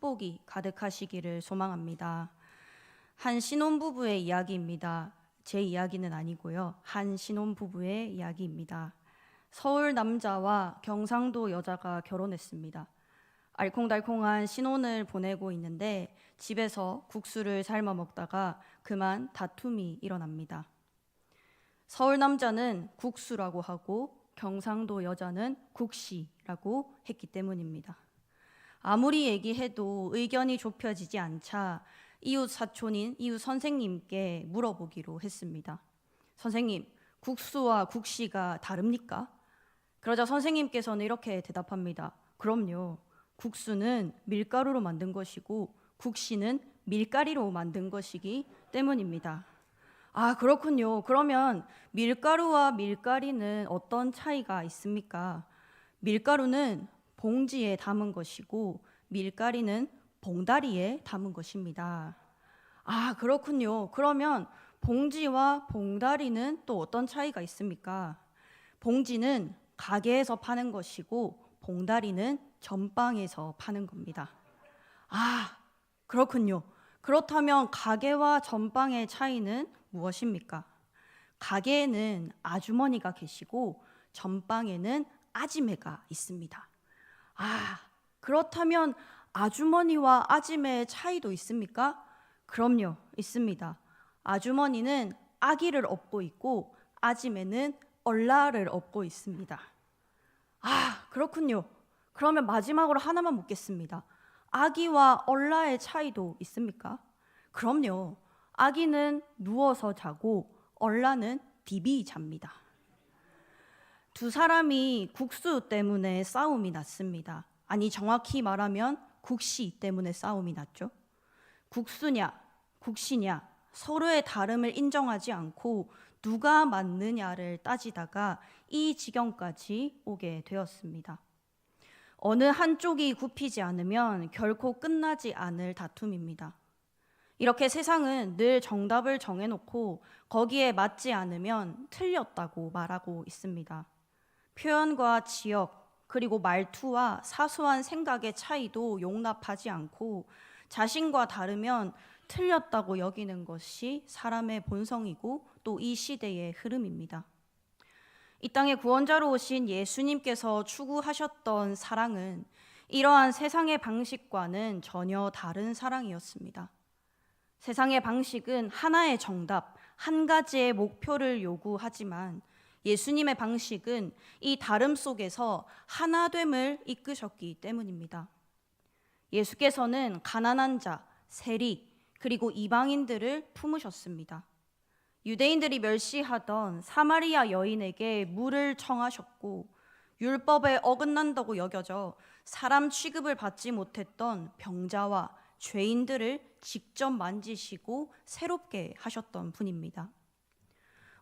축복이 가득하시기를 소망합니다. 한 신혼부부의 이야기입니다. 제 이야기는 아니고요. 한 신혼부부의 이야기입니다. 서울 남자와 경상도 여자가 결혼했습니다. 알콩달콩한 신혼을 보내고 있는데 집에서 국수를 삶아 먹다가 그만 다툼이 일어납니다. 서울 남자는 국수라고 하고 경상도 여자는 국시라고 했기 때문입니다. 아무리 얘기해도 의견이 좁혀지지 않자 이웃 사촌인 이웃 선생님께 물어보기로 했습니다. 선생님, 국수와 국시가 다릅니까? 그러자 선생님께서는 이렇게 대답합니다. 그럼요. 국수는 밀가루로 만든 것이고 국시는 밀가리로 만든 것이기 때문입니다. 아, 그렇군요. 그러면 밀가루와 밀가리는 어떤 차이가 있습니까? 밀가루는 봉지에 담은 것이고 밀가리는 봉다리에 담은 것입니다. 아, 그렇군요. 그러면 봉지와 봉다리는 또 어떤 차이가 있습니까? 봉지는 가게에서 파는 것이고 봉다리는 전방에서 파는 겁니다. 아, 그렇군요. 그렇다면 가게와 전방의 차이는 무엇입니까? 가게에는 아주머니가 계시고 전방에는 아지매가 있습니다. 아, 그렇다면 아주머니와 아지매의 차이도 있습니까? 그럼요, 있습니다. 아주머니는 아기를 업고 있고 아지매는 얼라를 업고 있습니다. 아, 그렇군요. 그러면 마지막으로 하나만 묻겠습니다. 아기와 얼라의 차이도 있습니까? 그럼요. 아기는 누워서 자고 얼라는 디비 잡니다. 두 사람이 국수 때문에 싸움이 났습니다. 아니, 정확히 말하면 국시 때문에 싸움이 났죠. 국수냐, 국시냐, 서로의 다름을 인정하지 않고 누가 맞느냐를 따지다가 이 지경까지 오게 되었습니다. 어느 한쪽이 굽히지 않으면 결코 끝나지 않을 다툼입니다. 이렇게 세상은 늘 정답을 정해놓고 거기에 맞지 않으면 틀렸다고 말하고 있습니다. 표현과 지역, 그리고 말투와 사소한 생각의 차이도 용납하지 않고 자신과 다르면 틀렸다고 여기는 것이 사람의 본성이고 또 이 시대의 흐름입니다. 이 땅에 구원자로 오신 예수님께서 추구하셨던 사랑은 이러한 세상의 방식과는 전혀 다른 사랑이었습니다. 세상의 방식은 하나의 정답, 한 가지의 목표를 요구하지만 예수님의 방식은 이 다름 속에서 하나됨을 이끄셨기 때문입니다. 예수께서는 가난한 자, 세리, 그리고 이방인들을 품으셨습니다. 유대인들이 멸시하던 사마리아 여인에게 물을 청하셨고 율법에 어긋난다고 여겨져 사람 취급을 받지 못했던 병자와 죄인들을 직접 만지시고 새롭게 하셨던 분입니다.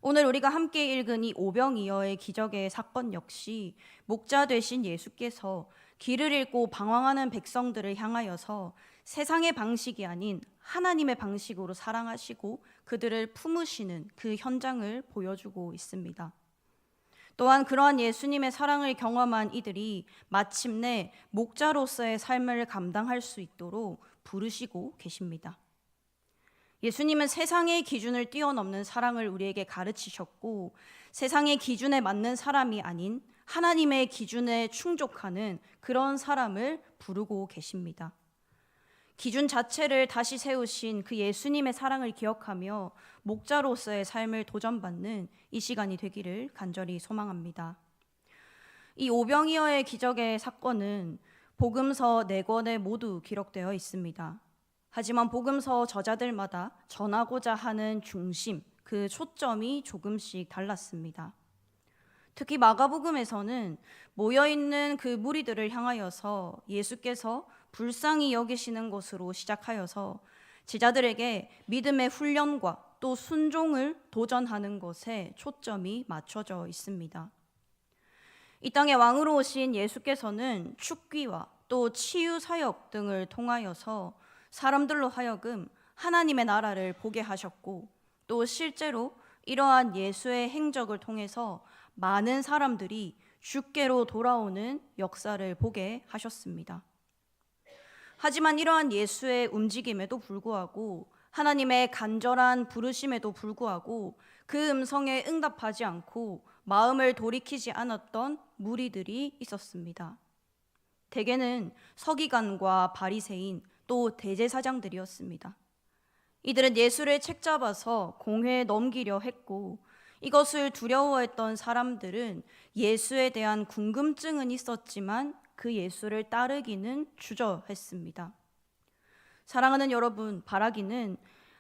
오늘 우리가 함께 읽은 이 오병이어의 기적의 사건 역시 목자 되신 예수께서 길을 잃고 방황하는 백성들을 향하여서 세상의 방식이 아닌 하나님의 방식으로 사랑하시고 그들을 품으시는 그 현장을 보여주고 있습니다. 또한 그러한 예수님의 사랑을 경험한 이들이 마침내 목자로서의 삶을 감당할 수 있도록 부르시고 계십니다. 예수님은 세상의 기준을 뛰어넘는 사랑을 우리에게 가르치셨고 세상의 기준에 맞는 사람이 아닌 하나님의 기준에 충족하는 그런 사람을 부르고 계십니다. 기준 자체를 다시 세우신 그 예수님의 사랑을 기억하며 목자로서의 삶을 도전받는 이 시간이 되기를 간절히 소망합니다. 이 오병이어의 기적의 사건은 복음서 4권에 모두 기록되어 있습니다. 하지만 복음서 저자들마다 전하고자 하는 중심, 그 초점이 조금씩 달랐습니다. 특히 마가복음에서는 모여있는 그 무리들을 향하여서 예수께서 불쌍히 여기시는 것으로 시작하여서 제자들에게 믿음의 훈련과 또 순종을 도전하는 것에 초점이 맞춰져 있습니다. 이 땅에 왕으로 오신 예수께서는 축기와 또 치유 사역 등을 통하여서 사람들로 하여금 하나님의 나라를 보게 하셨고 또 실제로 이러한 예수의 행적을 통해서 많은 사람들이 주께로 돌아오는 역사를 보게 하셨습니다. 하지만 이러한 예수의 움직임에도 불구하고, 하나님의 간절한 부르심에도 불구하고 그 음성에 응답하지 않고 마음을 돌이키지 않았던 무리들이 있었습니다. 대개는 서기관과 바리새인 또 대제사장들이었습니다. 이들은 예수를 책잡아서 공회에 넘기려 했고, 이것을 두려워했던 사람들은 예수에 대한 궁금증은 있었지만 그 예수를 따르기는 주저했습니다. 사랑하는 여러분, 바라기는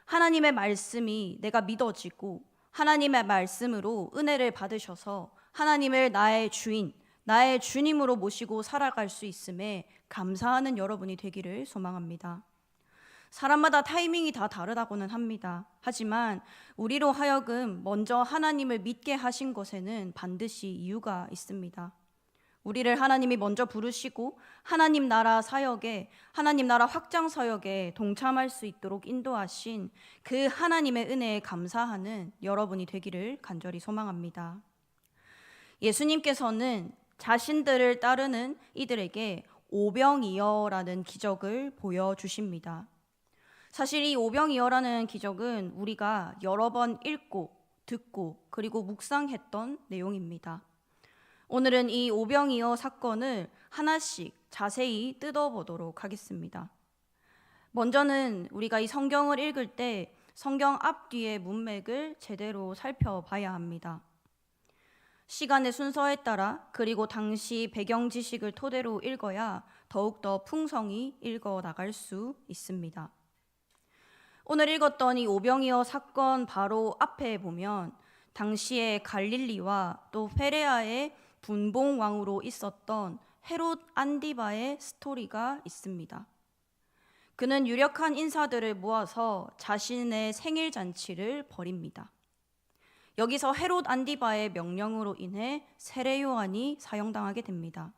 하나님의 말씀이 내가 믿어지고 하나님의 말씀으로 은혜를 받으셔서 하나님을 나의 주인, 나의 주님으로 모시고 살아갈 수 있음에 감사하는 여러분이 되기를 소망합니다. 사람마다 타이밍이 다 다르다고는 합니다. 하지만 우리로 하여금 먼저 하나님을 믿게 하신 것에는 반드시 이유가 있습니다. 우리를 하나님이 먼저 부르시고 하나님 나라 사역에, 하나님 나라 확장 사역에 동참할 수 있도록 인도하신 그 하나님의 은혜에 감사하는 여러분이 되기를 간절히 소망합니다. 예수님께서는 자신들을 따르는 이들에게 오병이어라는 기적을 보여주십니다. 사실 이 오병이어라는 기적은 우리가 여러 번 읽고 듣고 그리고 묵상했던 내용입니다. 오늘은 이 오병이어 사건을 하나씩 자세히 뜯어보도록 하겠습니다. 먼저는 우리가 이 성경을 읽을 때 성경 앞뒤의 문맥을 제대로 살펴봐야 합니다. 시간의 순서에 따라 그리고 당시 배경 지식을 토대로 읽어야 더욱더 풍성히 읽어 나갈 수 있습니다. 오늘 읽었던 이 오병이어 사건 바로 앞에 보면 당시에 갈릴리와 또 페레아의 분봉 왕으로 있었던 헤롯 안디바의 스토리가 있습니다. 그는 유력한 인사들을 모아서 자신의 생일 잔치를 벌입니다. 여기서 헤롯 안디바의 명령으로 인해 세례 요한이 사형당하게 됩니다.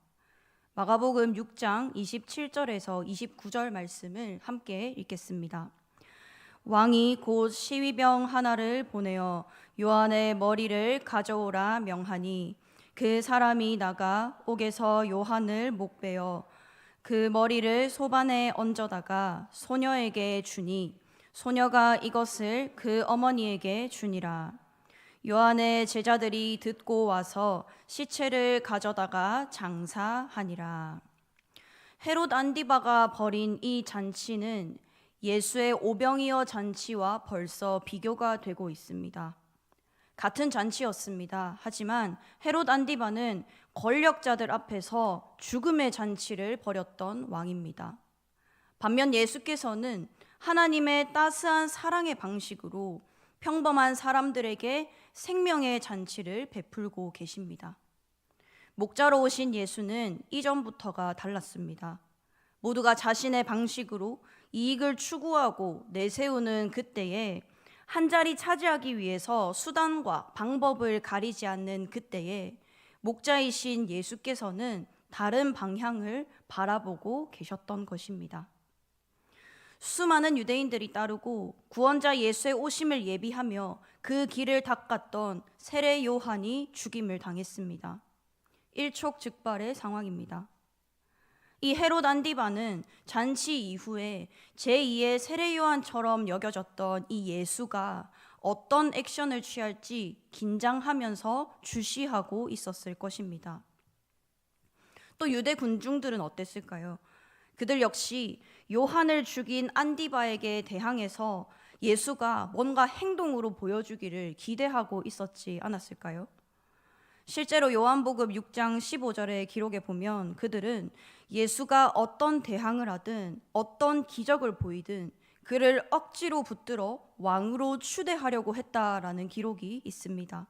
마가복음 6장 27절에서 29절 말씀을 함께 읽겠습니다. 왕이 곧 시위병 하나를 보내어 요한의 머리를 가져오라 명하니 그 사람이 나가 옥에서 요한을 목베어 그 머리를 소반에 얹어다가 소녀에게 주니 소녀가 이것을 그 어머니에게 주니라. 요한의 제자들이 듣고 와서 시체를 가져다가 장사하니라. 헤롯 안디바가 벌인 이 잔치는 예수의 오병이어 잔치와 벌써 비교가 되고 있습니다. 같은 잔치였습니다. 하지만 헤롯 안디바는 권력자들 앞에서 죽음의 잔치를 벌였던 왕입니다. 반면 예수께서는 하나님의 따스한 사랑의 방식으로 평범한 사람들에게 생명의 잔치를 베풀고 계십니다. 목자로 오신 예수는 이전부터가 달랐습니다. 모두가 자신의 방식으로 이익을 추구하고 내세우는 그때에, 한 자리 차지하기 위해서 수단과 방법을 가리지 않는 그때에 목자이신 예수께서는 다른 방향을 바라보고 계셨던 것입니다. 수많은 유대인들이 따르고 구원자 예수의 오심을 예비하며 그 길을 닦았던 세례 요한이 죽임을 당했습니다. 일촉즉발의 상황입니다. 이 헤롯 안디바는 잔치 이후에 제2의 세례 요한처럼 여겨졌던 이 예수가 어떤 액션을 취할지 긴장하면서 주시하고 있었을 것입니다. 또 유대 군중들은 어땠을까요? 그들 역시 요한을 죽인 안디바에게 대항해서 예수가 뭔가 행동으로 보여주기를 기대하고 있었지 않았을까요? 실제로 요한복음 6장 15절의 기록에 보면 그들은 예수가 어떤 대항을 하든 어떤 기적을 보이든 그를 억지로 붙들어 왕으로 추대하려고 했다라는 기록이 있습니다.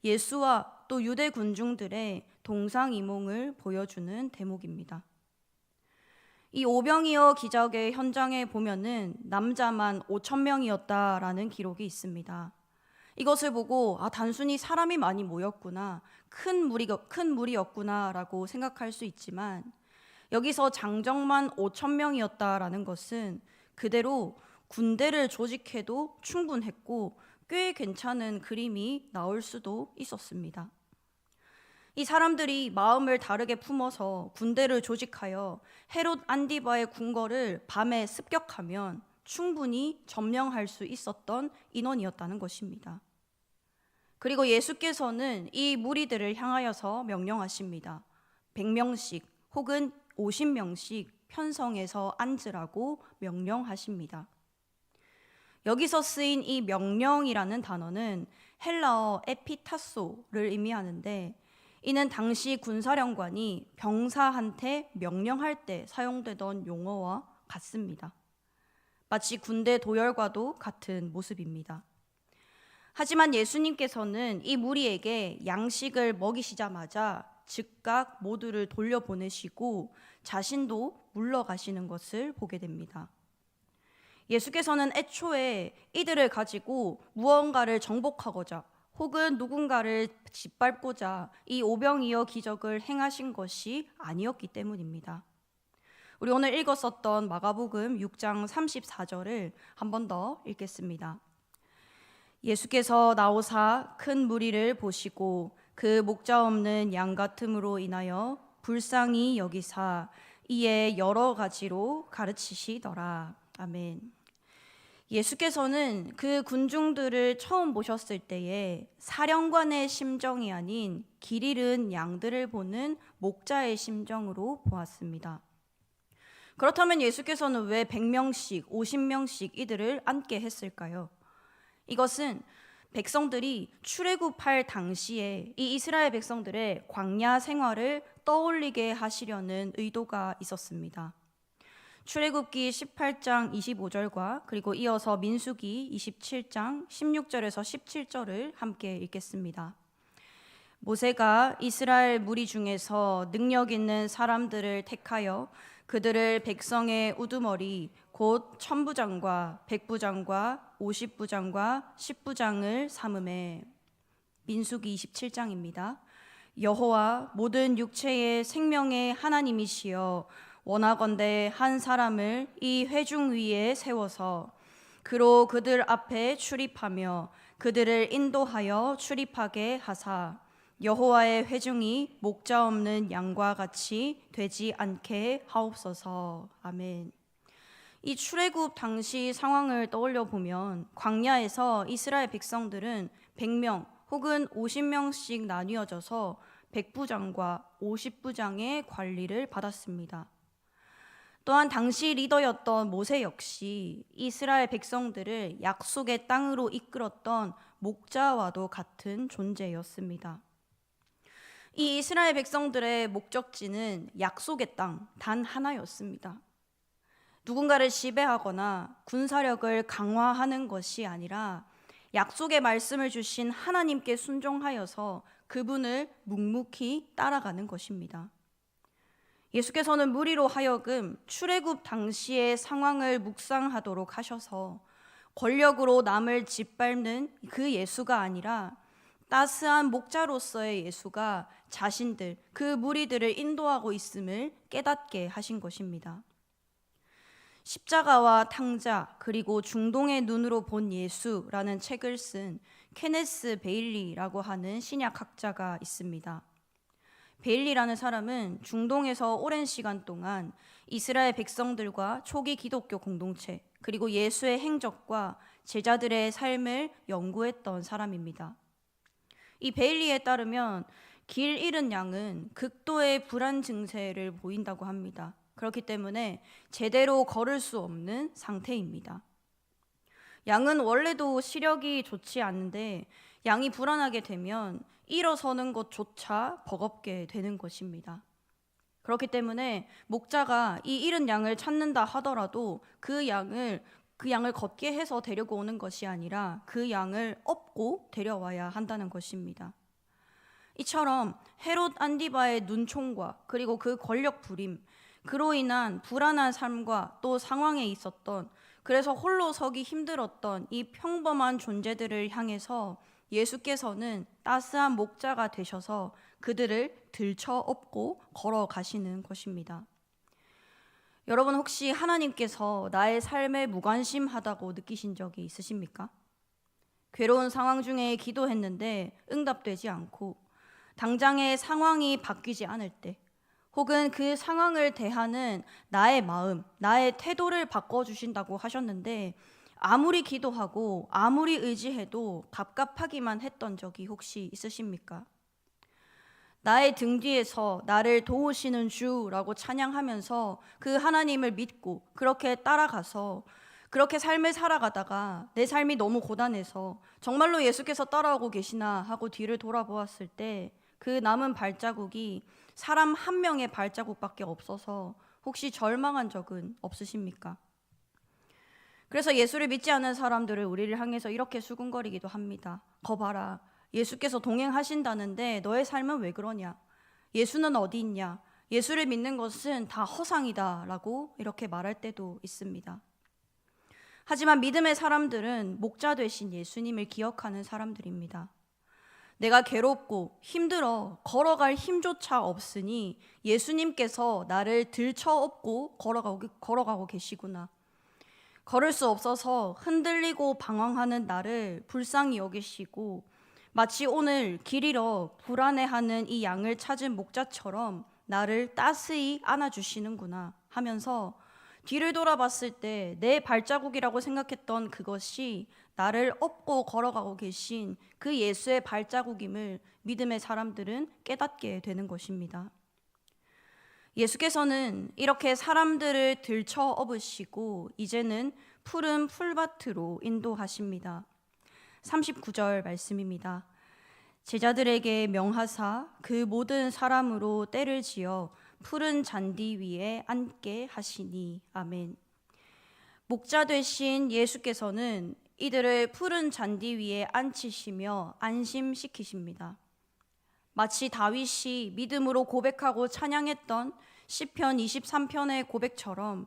예수와 또 유대 군중들의 동상이몽을 보여주는 대목입니다. 이 오병이어 기적의 현장에 보면은 남자만 5,000명이었다라는 기록이 있습니다. 이것을 보고 단순히 사람이 많이 모였구나, 큰 무리였구나라고 생각할 수 있지만 여기서 장정만 5,000명이었다라는 것은 그대로 군대를 조직해도 충분했고 꽤 괜찮은 그림이 나올 수도 있었습니다. 이 사람들이 마음을 다르게 품어서 군대를 조직하여 헤롯 안디바의 궁궐을 밤에 습격하면 충분히 점령할 수 있었던 인원이었다는 것입니다. 그리고 예수께서는 이 무리들을 향하여서 명령하십니다. 100명씩 혹은 50명씩 편성해서 앉으라고 명령하십니다. 여기서 쓰인 이 명령이라는 단어는 헬라어 에피타소를 의미하는데, 이는 당시 군사령관이 병사한테 명령할 때 사용되던 용어와 같습니다. 마치 군대 도열과도 같은 모습입니다. 하지만 예수님께서는 이 무리에게 양식을 먹이시자마자 즉각 모두를 돌려보내시고 자신도 물러가시는 것을 보게 됩니다. 예수께서는 애초에 이들을 가지고 무언가를 정복하고자 혹은 누군가를 짓밟고자 이 오병이어 기적을 행하신 것이 아니었기 때문입니다. 우리 오늘 읽었었던 마가복음 6장 34절을 한 번 더 읽겠습니다. 예수께서 나오사 큰 무리를 보시고 그 목자 없는 양 같음으로 인하여 불쌍히 여기사 이에 여러 가지로 가르치시더라. 아멘. 예수께서는 그 군중들을 처음 보셨을 때에 사령관의 심정이 아닌 길 잃은 양들을 보는 목자의 심정으로 보았습니다. 그렇다면 예수께서는 왜 100명씩, 50명씩 이들을 앉게 했을까요? 이것은 백성들이 출애굽할 당시에 이 이스라엘 백성들의 광야 생활을 떠올리게 하시려는 의도가 있었습니다. 출애굽기 18장 25절과 그리고 이어서 민수기 27장 16절에서 17절을 함께 읽겠습니다. 모세가 이스라엘 무리 중에서 능력 있는 사람들을 택하여 그들을 백성의 우두머리 곧 천부장과 백부장과 50부장과 10부장을 삼음해. 민수기 27장입니다. 여호와 모든 육체의 생명의 하나님이시여 원하건대 한 사람을 이 회중 위에 세워서 그로 그들 앞에 출입하며 그들을 인도하여 출입하게 하사 여호와의 회중이 목자 없는 양과 같이 되지 않게 하옵소서. 아멘. 이 출애굽 당시 상황을 떠올려 보면 광야에서 이스라엘 백성들은 100명 혹은 50명씩 나뉘어져서 백부장과 50부장의 관리를 받았습니다. 또한 당시 리더였던 모세 역시 이스라엘 백성들을 약속의 땅으로 이끌었던 목자와도 같은 존재였습니다. 이 이스라엘 백성들의 목적지는 약속의 땅 단 하나였습니다. 누군가를 지배하거나 군사력을 강화하는 것이 아니라 약속의 말씀을 주신 하나님께 순종하여서 그분을 묵묵히 따라가는 것입니다. 예수께서는 무리로 하여금 출애굽 당시의 상황을 묵상하도록 하셔서 권력으로 남을 짓밟는 그 예수가 아니라 따스한 목자로서의 예수가 자신들, 그 무리들을 인도하고 있음을 깨닫게 하신 것입니다. 십자가와 탕자 그리고 중동의 눈으로 본 예수라는 책을 쓴 케네스 베일리라고 하는 신약학자가 있습니다. 베일리라는 사람은 중동에서 오랜 시간 동안 이스라엘 백성들과 초기 기독교 공동체 그리고 예수의 행적과 제자들의 삶을 연구했던 사람입니다. 이 베일리에 따르면 길 잃은 양은 극도의 불안 증세를 보인다고 합니다. 그렇기 때문에 제대로 걸을 수 없는 상태입니다. 양은 원래도 시력이 좋지 않은데 양이 불안하게 되면 일어서는 것조차 버겁게 되는 것입니다. 그렇기 때문에 목자가 이 잃은 양을 찾는다 하더라도 그 양을 걷게 해서 데리고 오는 것이 아니라 그 양을 업고 데려와야 한다는 것입니다. 이처럼 헤롯 안디바의 눈총과 그리고 그 권력 부림, 그로 인한 불안한 삶과 또 상황에 있었던, 그래서 홀로 서기 힘들었던 이 평범한 존재들을 향해서 예수께서는 따스한 목자가 되셔서 그들을 들쳐 업고 걸어가시는 것입니다. 여러분, 혹시 하나님께서 나의 삶에 무관심하다고 느끼신 적이 있으십니까? 괴로운 상황 중에 기도했는데 응답되지 않고, 당장의 상황이 바뀌지 않을 때, 혹은 그 상황을 대하는 나의 마음, 나의 태도를 바꿔주신다고 하셨는데, 아무리 기도하고 아무리 의지해도 갑갑하기만 했던 적이 혹시 있으십니까? 나의 등 뒤에서 나를 도우시는 주라고 찬양하면서 그 하나님을 믿고 그렇게 따라가서 그렇게 삶을 살아가다가 내 삶이 너무 고단해서 정말로 예수께서 따라오고 계시나 하고 뒤를 돌아보았을 때 그 남은 발자국이 사람 한 명의 발자국밖에 없어서 혹시 절망한 적은 없으십니까? 그래서 예수를 믿지 않는 사람들을 우리를 향해서 이렇게 수군거리기도 합니다. 거 봐라, 예수께서 동행하신다는데 너의 삶은 왜 그러냐? 예수는 어디 있냐? 예수를 믿는 것은 다 허상이다 라고 이렇게 말할 때도 있습니다. 하지만 믿음의 사람들은 목자 되신 예수님을 기억하는 사람들입니다. 내가 괴롭고 힘들어 걸어갈 힘조차 없으니 예수님께서 나를 들쳐업고 걸어가고 계시구나. 걸을 수 없어서 흔들리고 방황하는 나를 불쌍히 여기시고 마치 오늘 길 잃어 불안해하는 이 양을 찾은 목자처럼 나를 따스히 안아주시는구나 하면서 뒤를 돌아봤을 때 내 발자국이라고 생각했던 그것이 나를 업고 걸어가고 계신 그 예수의 발자국임을 믿음의 사람들은 깨닫게 되는 것입니다. 예수께서는 이렇게 사람들을 들쳐 업으시고 이제는 푸른 풀밭으로 인도하십니다. 39절 말씀입니다. 제자들에게 명하사 그 모든 사람으로 때를 지어 푸른 잔디 위에 앉게 하시니. 아멘. 목자 되신 예수께서는 이들을 푸른 잔디 위에 앉히시며 안심시키십니다. 마치 다윗이 믿음으로 고백하고 찬양했던 시편 23편의 고백처럼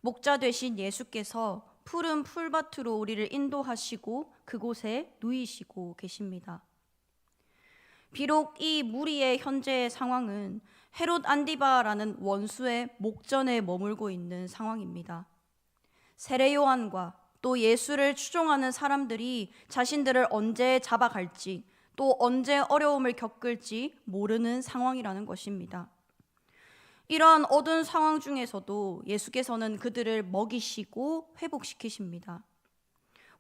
목자 되신 예수께서 푸른 풀밭으로 우리를 인도하시고 그곳에 누이시고 계십니다. 비록 이 무리의 현재의 상황은 헤롯 안디바라는 원수의 목전에 머물고 있는 상황입니다. 세례 요한과 또 예수를 추종하는 사람들이 자신들을 언제 잡아갈지 또 언제 어려움을 겪을지 모르는 상황이라는 것입니다. 이러한 어두운 상황 중에서도 예수께서는 그들을 먹이시고 회복시키십니다.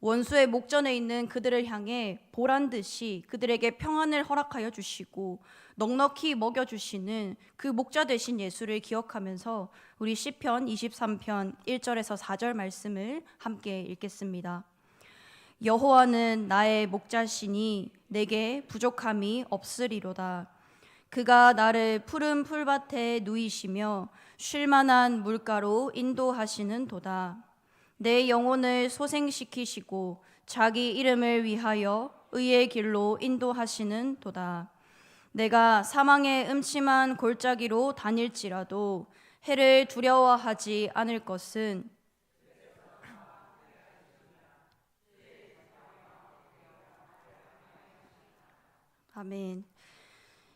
원수의 목전에 있는 그들을 향해 보란 듯이 그들에게 평안을 허락하여 주시고 넉넉히 먹여주시는 그 목자 되신 예수를 기억하면서 우리 시편 23편 1절에서 4절 말씀을 함께 읽겠습니다. 여호와는 나의 목자시니 내게 부족함이 없으리로다. 그가 나를 푸른 풀밭에 누이시며 쉴만한 물가로 인도하시는 도다. 내 영혼을 소생시키시고 자기 이름을 위하여 의의 길로 인도하시는 도다. 내가 사망의 음침한 골짜기로 다닐지라도 해를 두려워하지 않을 것은 아멘.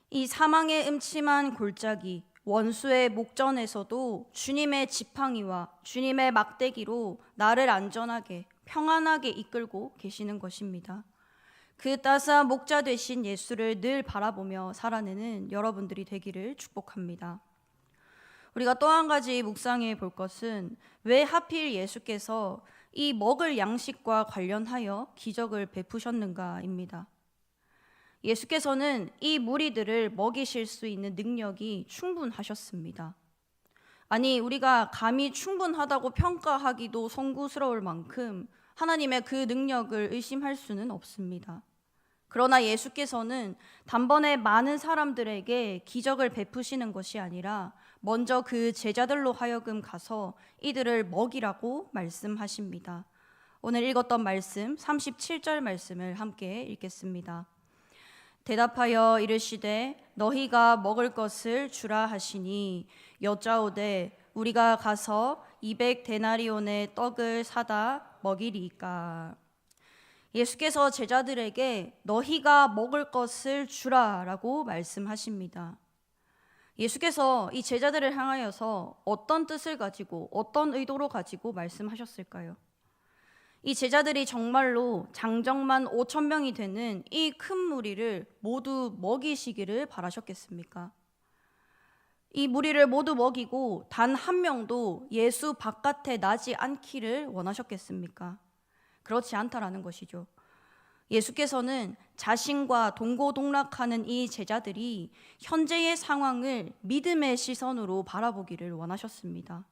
이 사망의 음침한 골짜기, 원수의 목전에서도 주님의 지팡이와 주님의 막대기로 나를 안전하게 평안하게 이끌고 계시는 것입니다. 그 따스한 목자 되신 예수를 늘 바라보며 살아내는 여러분들이 되기를 축복합니다. 우리가 또 한 가지 묵상해 볼 것은 왜 하필 예수께서 이 먹을 양식과 관련하여 기적을 베푸셨는가입니다. 예수께서는 이 무리들을 먹이실 수 있는 능력이 충분하셨습니다. 아니, 우리가 감히 충분하다고 평가하기도 송구스러울 만큼 하나님의 그 능력을 의심할 수는 없습니다. 그러나 예수께서는 단번에 많은 사람들에게 기적을 베푸시는 것이 아니라 먼저 그 제자들로 하여금 가서 이들을 먹이라고 말씀하십니다. 오늘 읽었던 말씀 37절 말씀을 함께 읽겠습니다. 대답하여 이르시되 너희가 먹을 것을 주라 하시니 여짜오되 우리가 가서 200데나리온의 떡을 사다 먹이리이까. 예수께서 제자들에게 너희가 먹을 것을 주라라고 말씀하십니다. 예수께서 이 제자들을 향하여서 어떤 뜻을 가지고 어떤 의도로 가지고 말씀하셨을까요? 이 제자들이 정말로 장정만 5천 명이 되는 이 큰 무리를 모두 먹이시기를 바라셨겠습니까? 이 무리를 모두 먹이고 단 한 명도 예수 바깥에 나지 않기를 원하셨겠습니까? 그렇지 않다라는 것이죠. 예수께서는 자신과 동고동락하는 이 제자들이 현재의 상황을 믿음의 시선으로 바라보기를 원하셨습니다.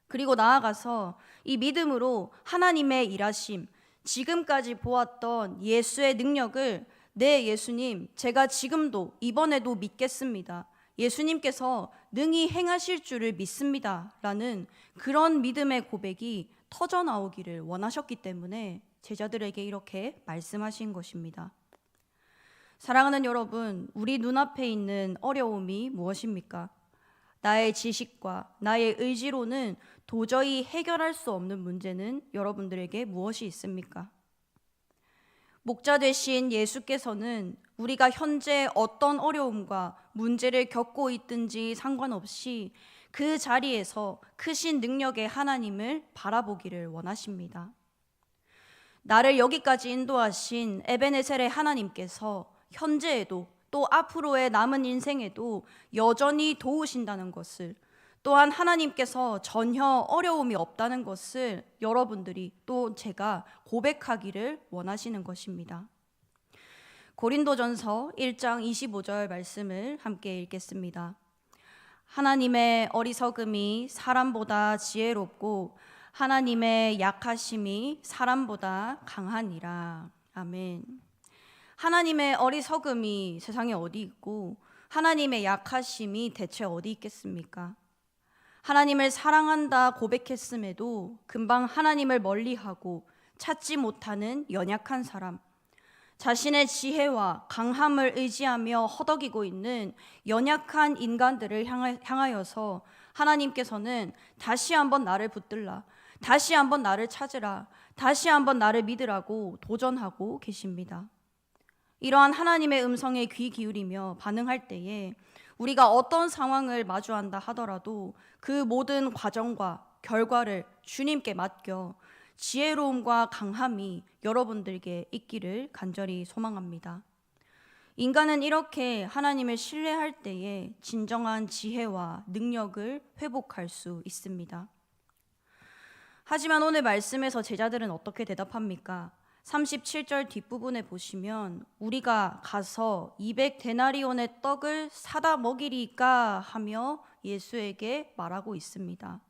그리고 나아가서 이 믿음으로 하나님의 일하심, 지금까지 보았던 예수의 능력을 네, 예수님, 제가 지금도 이번에도 믿겠습니다. 예수님께서 능히 행하실 줄을 믿습니다. 라는 그런 믿음의 고백이 터져 나오기를 원하셨기 때문에 제자들에게 이렇게 말씀하신 것입니다. 사랑하는 여러분, 우리 눈앞에 있는 어려움이 무엇입니까? 나의 지식과 나의 의지로는 도저히 해결할 수 없는 문제는 여러분들에게 무엇이 있습니까? 목자 되신 예수께서는 우리가 현재 어떤 어려움과 문제를 겪고 있든지 상관없이 그 자리에서 크신 능력의 하나님을 바라보기를 원하십니다. 나를 여기까지 인도하신 에베네셀의 하나님께서 현재에도 또 앞으로의 남은 인생에도 여전히 도우신다는 것을, 또한 하나님께서 전혀 어려움이 없다는 것을 여러분들이 또 제가 고백하기를 원하시는 것입니다. 고린도전서 1장 25절 말씀을 함께 읽겠습니다. 하나님의 어리석음이 사람보다 지혜롭고 하나님의 약하심이 사람보다 강하니라. 아멘. 하나님의 어리석음이 세상에 어디 있고 하나님의 약하심이 대체 어디 있겠습니까? 하나님을 사랑한다 고백했음에도 금방 하나님을 멀리하고 찾지 못하는 연약한 사람, 자신의 지혜와 강함을 의지하며 허덕이고 있는 연약한 인간들을 향하여서 하나님께서는 다시 한번 나를 붙들라, 다시 한번 나를 찾으라, 다시 한번 나를 믿으라고 도전하고 계십니다. 이러한 하나님의 음성에 귀 기울이며 반응할 때에 우리가 어떤 상황을 마주한다 하더라도 그 모든 과정과 결과를 주님께 맡겨 지혜로움과 강함이 여러분들에게 있기를 간절히 소망합니다. 인간은 이렇게 하나님을 신뢰할 때에 진정한 지혜와 능력을 회복할 수 있습니다. 하지만 오늘 말씀에서 제자들은 어떻게 대답합니까? 37절 뒷부분에 보시면 우리가 가서 200데나리온의 떡을 사다 먹이리까 하며 예수에게 말하고 있습니다.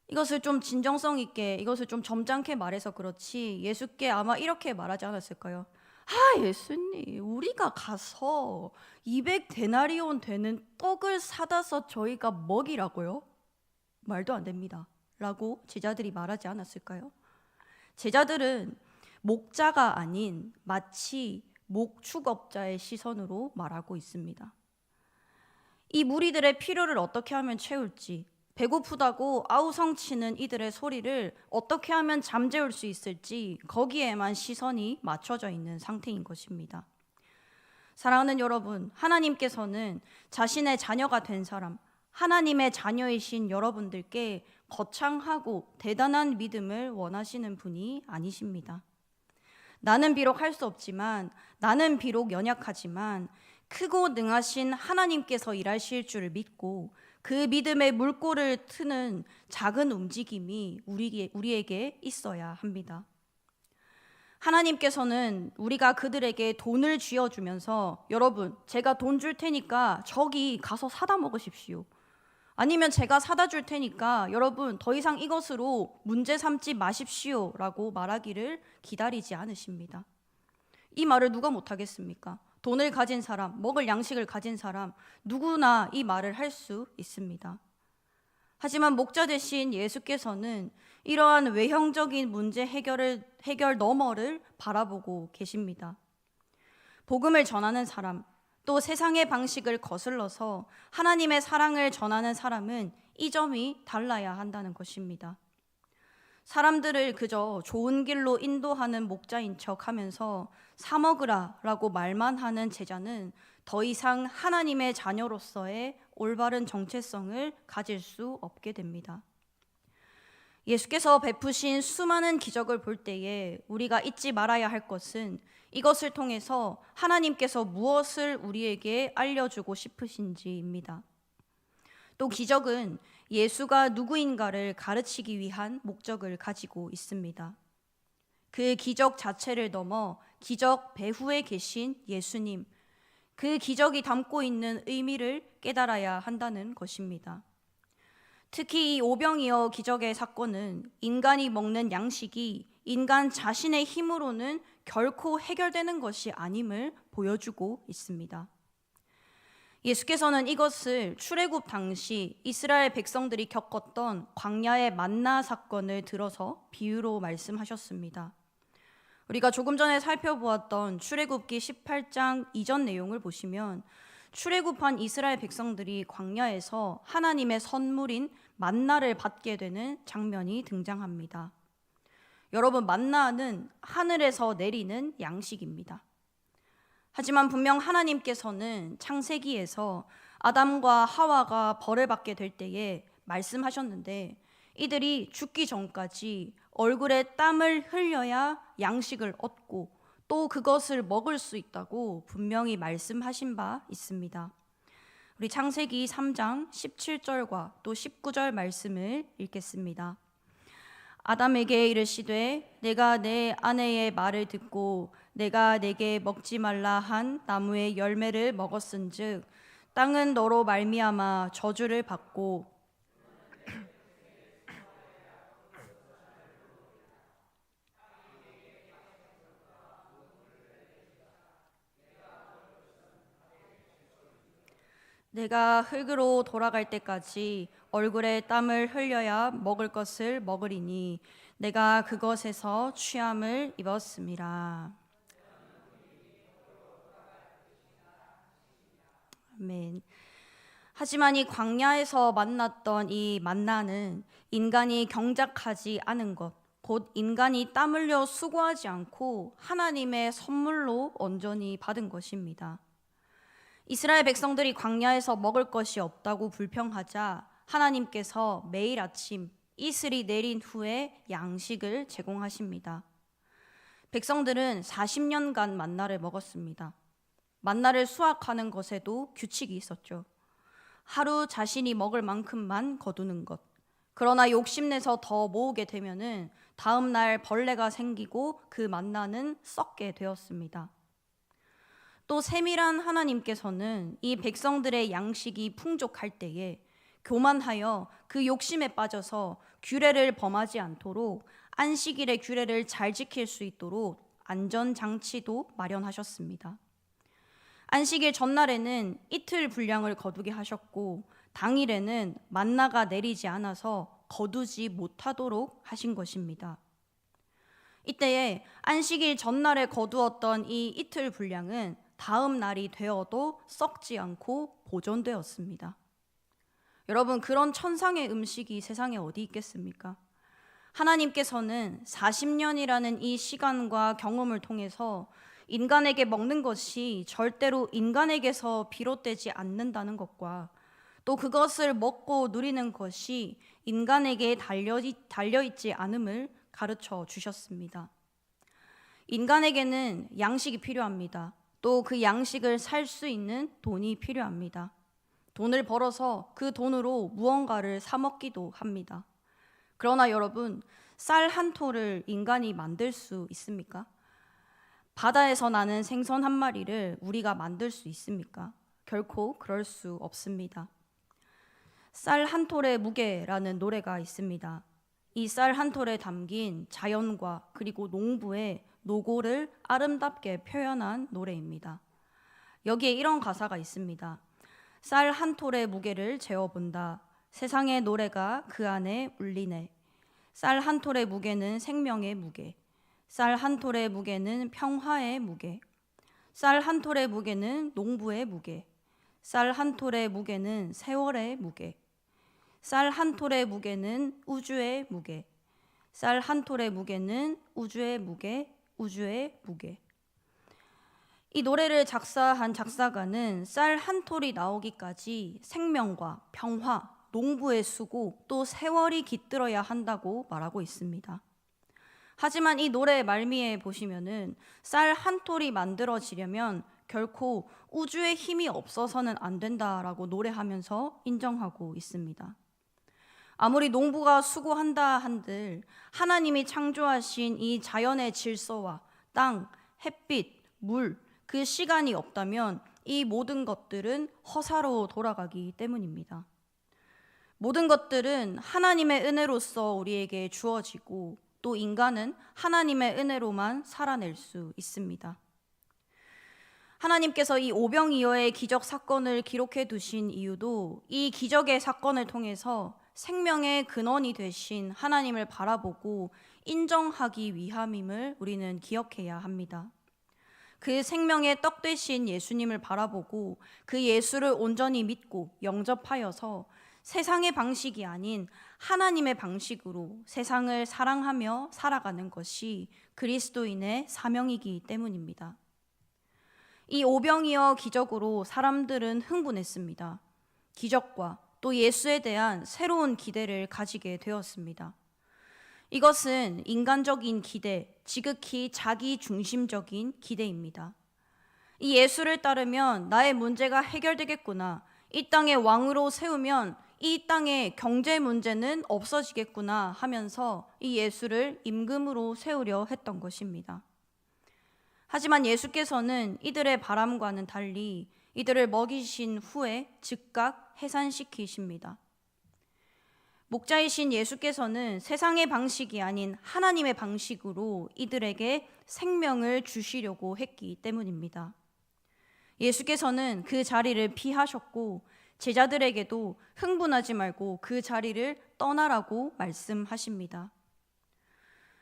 이것을 좀 진정성 있게, 이것을 좀 점잖게 말해서 그렇지 예수께 아마 이렇게 말하지 않았을까요? 예수님, 우리가 가서 200데나리온 되는 떡을 사다서 저희가 먹이라고요? 말도 안 됩니다. 라고 제자들이 말하지 않았을까요? 제자들은 목자가 아닌 마치 목축업자의 시선으로 말하고 있습니다. 이 무리들의 필요를 어떻게 하면 채울지, 배고프다고 아우성치는 이들의 소리를 어떻게 하면 잠재울 수 있을지 거기에만 시선이 맞춰져 있는 상태인 것입니다. 사랑하는 여러분, 하나님께서는 자신의 자녀가 된 사람, 하나님의 자녀이신 여러분들께 거창하고 대단한 믿음을 원하시는 분이 아니십니다. 나는 비록 할 수 없지만, 나는 비록 연약하지만 크고 능하신 하나님께서 일하실 줄 믿고 그 믿음의 물꼬를 트는 작은 움직임이 우리에게 있어야 합니다. 하나님께서는 우리가 그들에게 돈을 쥐어주면서 여러분, 제가 돈 줄 테니까 저기 가서 사다 먹으십시오. 아니면 제가 사다 줄 테니까 여러분 더 이상 이것으로 문제 삼지 마십시오 라고 말하기를 기다리지 않으십니다. 이 말을 누가 못하겠습니까? 돈을 가진 사람, 먹을 양식을 가진 사람, 누구나 이 말을 할 수 있습니다. 하지만 목자 되신 예수께서는 이러한 외형적인 문제 해결 너머를 바라보고 계십니다. 복음을 전하는 사람, 또 세상의 방식을 거슬러서 하나님의 사랑을 전하는 사람은 이 점이 달라야 한다는 것입니다. 사람들을 그저 좋은 길로 인도하는 목자인 척 하면서 사 먹으라 라고 말만 하는 제자는 더 이상 하나님의 자녀로서의 올바른 정체성을 가질 수 없게 됩니다. 예수께서 베푸신 수많은 기적을 볼 때에 우리가 잊지 말아야 할 것은 이것을 통해서 하나님께서 무엇을 우리에게 알려주고 싶으신지입니다. 또 기적은 예수가 누구인가를 가르치기 위한 목적을 가지고 있습니다. 그 기적 자체를 넘어 기적 배후에 계신 예수님, 그 기적이 담고 있는 의미를 깨달아야 한다는 것입니다. 특히 이 오병이어 기적의 사건은 인간이 먹는 양식이 인간 자신의 힘으로는 결코 해결되는 것이 아님을 보여주고 있습니다. 예수께서는 이것을 출애굽 당시 이스라엘 백성들이 겪었던 광야의 만나 사건을 들어서 비유로 말씀하셨습니다. 우리가 조금 전에 살펴보았던 출애굽기 18장 이전 내용을 보시면 출애굽한 이스라엘 백성들이 광야에서 하나님의 선물인 만나를 받게 되는 장면이 등장합니다. 여러분, 만나는 하늘에서 내리는 양식입니다. 하지만 분명 하나님께서는 창세기에서 아담과 하와가 벌을 받게 될 때에 말씀하셨는데 이들이 죽기 전까지 얼굴에 땀을 흘려야 양식을 얻고 또 그것을 먹을 수 있다고 분명히 말씀하신 바 있습니다. 우리 창세기 3장 17절과 또 19절 말씀을 읽겠습니다. 아담에게 이르시되 내가 내 아내의 말을 듣고 내가 내게 먹지 말라 한 나무의 열매를 먹었은즉 땅은 너로 말미암아 저주를 받고 내가 흙으로 돌아갈 때까지 얼굴에 땀을 흘려야 먹을 것을 먹으리니 내가 그것에서 취함을 입었음이라. 아멘. 하지만 이 광야에서 만났던 이 만나는 인간이 경작하지 않은 것, 곧 인간이 땀 흘려 수고하지 않고 하나님의 선물로 온전히 받은 것입니다. 이스라엘 백성들이 광야에서 먹을 것이 없다고 불평하자 하나님께서 매일 아침 이슬이 내린 후에 양식을 제공하십니다. 백성들은 40년간 만나를 먹었습니다. 만나를 수확하는 것에도 규칙이 있었죠. 하루 자신이 먹을 만큼만 거두는 것. 그러나 욕심내서 더 모으게 되면은 다음 날 벌레가 생기고 그 만나는 썩게 되었습니다. 또 세밀한 하나님께서는 이 백성들의 양식이 풍족할 때에 교만하여 그 욕심에 빠져서 규례를 범하지 않도록 안식일의 규례를 잘 지킬 수 있도록 안전장치도 마련하셨습니다. 안식일 전날에는 이틀 분량을 거두게 하셨고 당일에는 만나가 내리지 않아서 거두지 못하도록 하신 것입니다. 이때에 안식일 전날에 거두었던 이 이틀 분량은 다음 날이 되어도 썩지 않고 보존되었습니다. 여러분, 그런 천상의 음식이 세상에 어디 있겠습니까? 하나님께서는 40년이라는 이 시간과 경험을 통해서 인간에게 먹는 것이 절대로 인간에게서 비롯되지 않는다는 것과 또 그것을 먹고 누리는 것이 인간에게 달려있지 않음을 가르쳐 주셨습니다. 인간에게는 양식이 필요합니다. 또 그 양식을 살 수 있는 돈이 필요합니다. 돈을 벌어서 그 돈으로 무언가를 사 먹기도 합니다. 그러나 여러분, 쌀 한 톨을 인간이 만들 수 있습니까? 바다에서 나는 생선 한 마리를 우리가 만들 수 있습니까? 결코 그럴 수 없습니다. 쌀 한 톨의 무게라는 노래가 있습니다. 이 쌀 한 톨에 담긴 자연과 그리고 농부의 노고를 아름답게 표현한 노래입니다. 여기에 이런 가사가 있습니다. 쌀 한 톨의 무게를 재어본다. 세상의 노래가 그 안에 울리네. 쌀 한 톨의 무게는 생명의 무게. 쌀 한 톨의 무게는 평화의 무게. 쌀 한 톨의 무게는 농부의 무게. 쌀 한 톨의 무게는 세월의 무게. 쌀 한 톨의 무게는 우주의 무게. 쌀 한 톨의 무게는 우주의 무게, 우주의 무게. 이 노래를 작사한 작사가는 쌀 한 톨이 나오기까지 생명과 평화, 농부의 수고, 또 세월이 깃들어야 한다고 말하고 있습니다. 하지만 이 노래의 말미에 보시면은 쌀 한 톨이 만들어지려면 결코 우주의 힘이 없어서는 안 된다라고 노래하면서 인정하고 있습니다. 아무리 농부가 수고한다 한들 하나님이 창조하신 이 자연의 질서와 땅, 햇빛, 물, 그 시간이 없다면 이 모든 것들은 허사로 돌아가기 때문입니다. 모든 것들은 하나님의 은혜로서 우리에게 주어지고 또 인간은 하나님의 은혜로만 살아낼 수 있습니다. 하나님께서 이 오병이어의 기적 사건을 기록해 두신 이유도 이 기적의 사건을 통해서 생명의 근원이 되신 하나님을 바라보고 인정하기 위함임을 우리는 기억해야 합니다. 그 생명의 떡 되신 예수님을 바라보고 그 예수를 온전히 믿고 영접하여서 세상의 방식이 아닌 하나님의 방식으로 세상을 사랑하며 살아가는 것이 그리스도인의 사명이기 때문입니다. 이 오병이어 기적으로 사람들은 흥분했습니다. 기적과 또 예수에 대한 새로운 기대를 가지게 되었습니다. 이것은 인간적인 기대, 지극히 자기 중심적인 기대입니다. 이 예수를 따르면 나의 문제가 해결되겠구나. 이 땅의 왕으로 세우면 이 땅의 경제 문제는 없어지겠구나 하면서 이 예수를 임금으로 세우려 했던 것입니다. 하지만 예수께서는 이들의 바람과는 달리 이들을 먹이신 후에 즉각 해산시키십니다. 목자이신 예수께서는 세상의 방식이 아닌 하나님의 방식으로 이들에게 생명을 주시려고 했기 때문입니다. 예수께서는 그 자리를 피하셨고 제자들에게도 흥분하지 말고 그 자리를 떠나라고 말씀하십니다.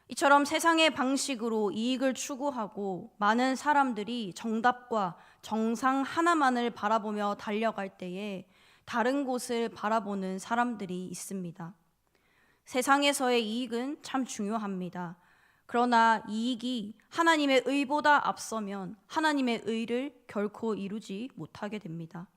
이처럼 세상의 방식으로 이익을 추구하고 많은 사람들이 정답과 정상 하나만을 바라보며 달려갈 때에 다른 곳을 바라보는 사람들이 있습니다. 세상에서의 이익은 참 중요합니다. 그러나 이익이 하나님의 의보다 앞서면 하나님의 의를 결코 이루지 못하게 됩니다.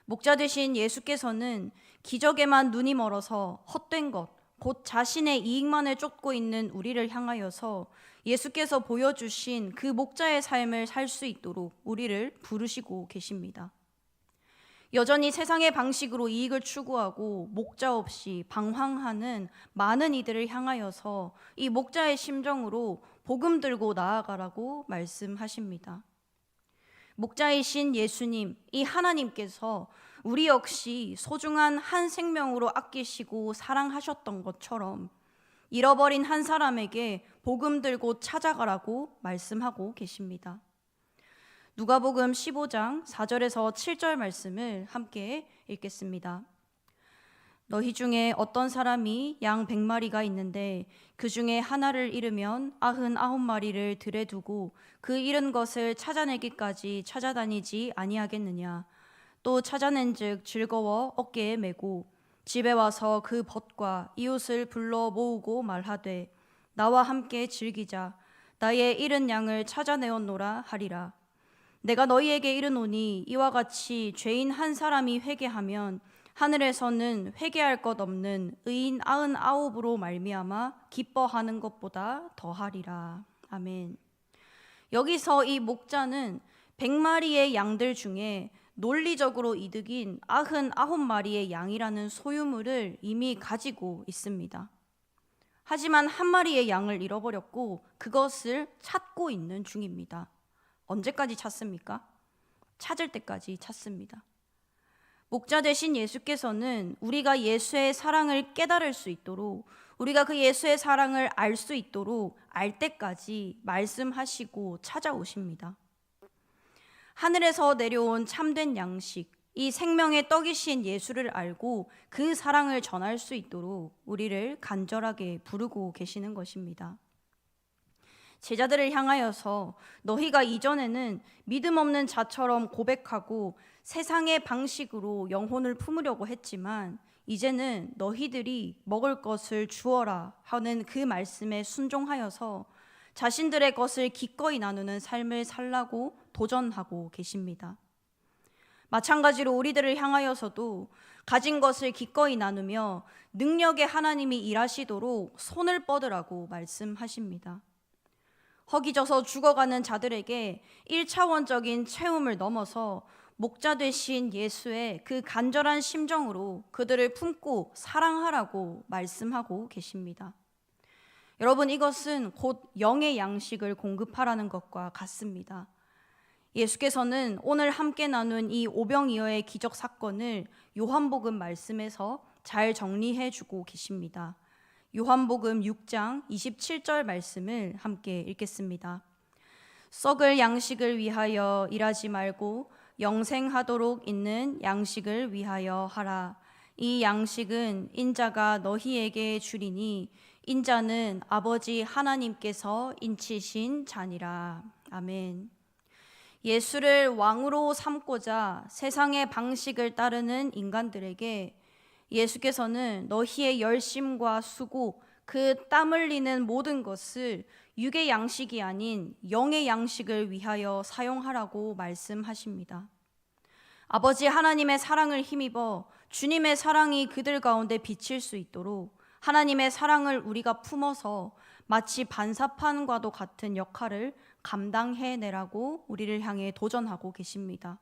목자 되신 예수께서는 기적에만 눈이 멀어서 헛된 것, 곧 자신의 이익만을 쫓고 있는 우리를 향하여서 예수께서 보여주신 그 목자의 삶을 살 수 있도록 우리를 부르시고 계십니다. 여전히 세상의 방식으로 이익을 추구하고 목자 없이 방황하는 많은 이들을 향하여서 이 목자의 심정으로 복음 들고 나아가라고 말씀하십니다. 목자이신 예수님, 이 하나님께서 우리 역시 소중한 한 생명으로 아끼시고 사랑하셨던 것처럼 잃어버린 한 사람에게 복음 들고 찾아가라고 말씀하고 계십니다. 누가복음 15장 4절에서 7절 말씀을 함께 읽겠습니다. 너희 중에 어떤 사람이 양 100마리가 있는데 그 중에 하나를 잃으면 99마리를 들에 두고 그 잃은 것을 찾아내기까지 찾아다니지 아니하겠느냐. 또 찾아낸즉 즐거워 어깨에 메고 집에 와서 그 벗과 이웃을 불러 모으고 말하되 나와 함께 즐기자. 나의 잃은 양을 찾아내었노라 하리라. 내가 너희에게 이르노니 이와 같이 죄인 한 사람이 회개하면 하늘에서는 회개할 것 없는 의인 99으로 말미암아 기뻐하는 것보다 더하리라. 아멘. 여기서 이 목자는 100마리의 양들 중에 논리적으로 이득인 99마리의 양이라는 소유물을 이미 가지고 있습니다. 하지만 한 마리의 양을 잃어버렸고 그것을 찾고 있는 중입니다. 언제까지 찾습니까? 찾을 때까지 찾습니다. 목자 되신 예수께서는 우리가 예수의 사랑을 깨달을 수 있도록, 우리가 그 예수의 사랑을 알 수 있도록 알 때까지 말씀하시고 찾아오십니다. 하늘에서 내려온 참된 양식, 이 생명의 떡이신 예수를 알고 그 사랑을 전할 수 있도록 우리를 간절하게 부르고 계시는 것입니다. 제자들을 향하여서 너희가 이전에는 믿음 없는 자처럼 고백하고 세상의 방식으로 영혼을 품으려고 했지만 이제는 너희들이 먹을 것을 주어라 하는 그 말씀에 순종하여서 자신들의 것을 기꺼이 나누는 삶을 살라고 도전하고 계십니다. 마찬가지로 우리들을 향하여서도 가진 것을 기꺼이 나누며 능력의 하나님이 일하시도록 손을 뻗으라고 말씀하십니다. 허기져서 죽어가는 자들에게 1차원적인 채움을 넘어서 목자 되신 예수의 그 간절한 심정으로 그들을 품고 사랑하라고 말씀하고 계십니다. 여러분, 이것은 곧 영의 양식을 공급하라는 것과 같습니다. 예수께서는 오늘 함께 나눈 이 오병이어의 기적 사건을 요한복음 말씀에서 잘 정리해 주고 계십니다. 요한복음 6장 27절 말씀을 함께 읽겠습니다. 썩을 양식을 위하여 일하지 말고 영생하도록 있는 양식을 위하여 하라. 이 양식은 인자가 너희에게 주리니 인자는 아버지 하나님께서 인치신 자니라. 아멘. 예수를 왕으로 삼고자 세상의 방식을 따르는 인간들에게 예수께서는 너희의 열심과 수고, 그 땀 흘리는 모든 것을 육의 양식이 아닌 영의 양식을 위하여 사용하라고 말씀하십니다. 아버지 하나님의 사랑을 힘입어 주님의 사랑이 그들 가운데 비칠 수 있도록 하나님의 사랑을 우리가 품어서 마치 반사판과도 같은 역할을 감당해내라고 우리를 향해 도전하고 계십니다.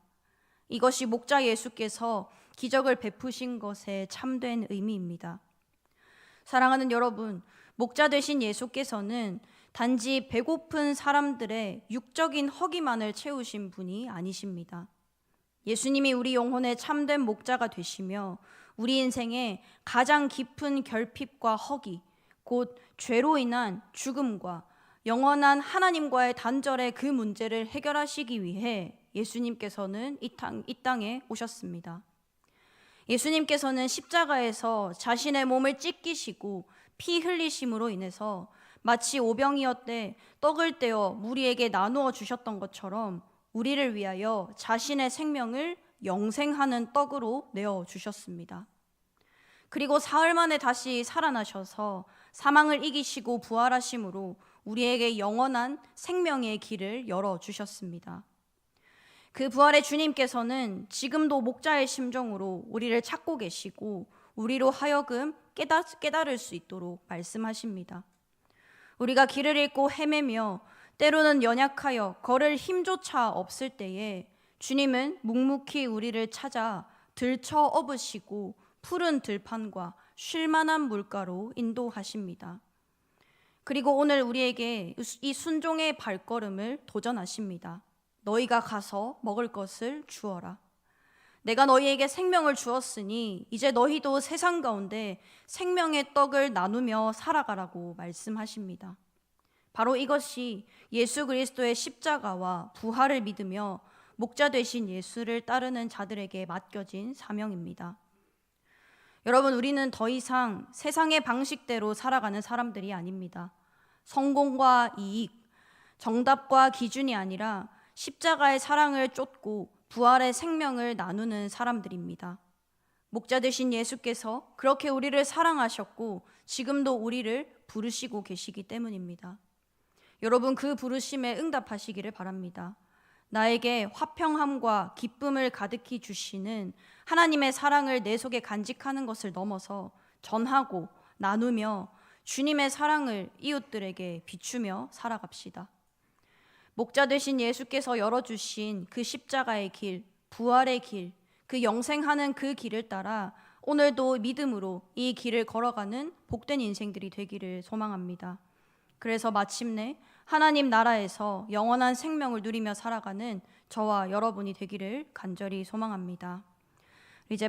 이것이 목자 예수께서 기적을 베푸신 것의 참된 의미입니다. 사랑하는 여러분, 목자 되신 예수께서는 단지 배고픈 사람들의 육적인 허기만을 채우신 분이 아니십니다. 예수님이 우리 영혼의 참된 목자가 되시며 우리 인생의 가장 깊은 결핍과 허기, 곧 죄로 인한 죽음과 영원한 하나님과의 단절의 그 문제를 해결하시기 위해 예수님께서는 이 땅에 오셨습니다. 예수님께서는 십자가에서 자신의 몸을 찢기시고 피 흘리심으로 인해서 마치 오병이어 때 떡을 떼어 무리에게 나누어 주셨던 것처럼 우리를 위하여 자신의 생명을 영생하는 떡으로 내어 주셨습니다. 그리고 사흘 만에 다시 살아나셔서 사망을 이기시고 부활하심으로 우리에게 영원한 생명의 길을 열어 주셨습니다. 그 부활의 주님께서는 지금도 목자의 심정으로 우리를 찾고 계시고 우리로 하여금 깨달을 수 있도록 말씀하십니다. 우리가 길을 잃고 헤매며 때로는 연약하여 걸을 힘조차 없을 때에 주님은 묵묵히 우리를 찾아 들쳐 업으시고 푸른 들판과 쉴만한 물가로 인도하십니다. 그리고 오늘 우리에게 이 순종의 발걸음을 도전하십니다. 너희가 가서 먹을 것을 주어라. 내가 너희에게 생명을 주었으니 이제 너희도 세상 가운데 생명의 떡을 나누며 살아가라고 말씀하십니다. 바로 이것이 예수 그리스도의 십자가와 부활을 믿으며 목자 되신 예수를 따르는 자들에게 맡겨진 사명입니다. 여러분, 우리는 더 이상 세상의 방식대로 살아가는 사람들이 아닙니다. 성공과 이익, 정답과 기준이 아니라 십자가의 사랑을 쫓고 부활의 생명을 나누는 사람들입니다. 목자 되신 예수께서 그렇게 우리를 사랑하셨고 지금도 우리를 부르시고 계시기 때문입니다. 여러분, 그 부르심에 응답하시기를 바랍니다. 나에게 화평함과 기쁨을 가득히 주시는 하나님의 사랑을 내 속에 간직하는 것을 넘어서 전하고 나누며 주님의 사랑을 이웃들에게 비추며 살아갑시다. 목자 되신 예수께서 열어주신 그 십자가의 길, 부활의 길, 그 영생하는 그 길을 따라 오늘도 믿음으로 이 길을 걸어가는 복된 인생들이 되기를 소망합니다. 그래서 마침내 하나님 나라에서 영원한 생명을 누리며 살아가는 저와 여러분이 되기를 간절히 소망합니다. 이제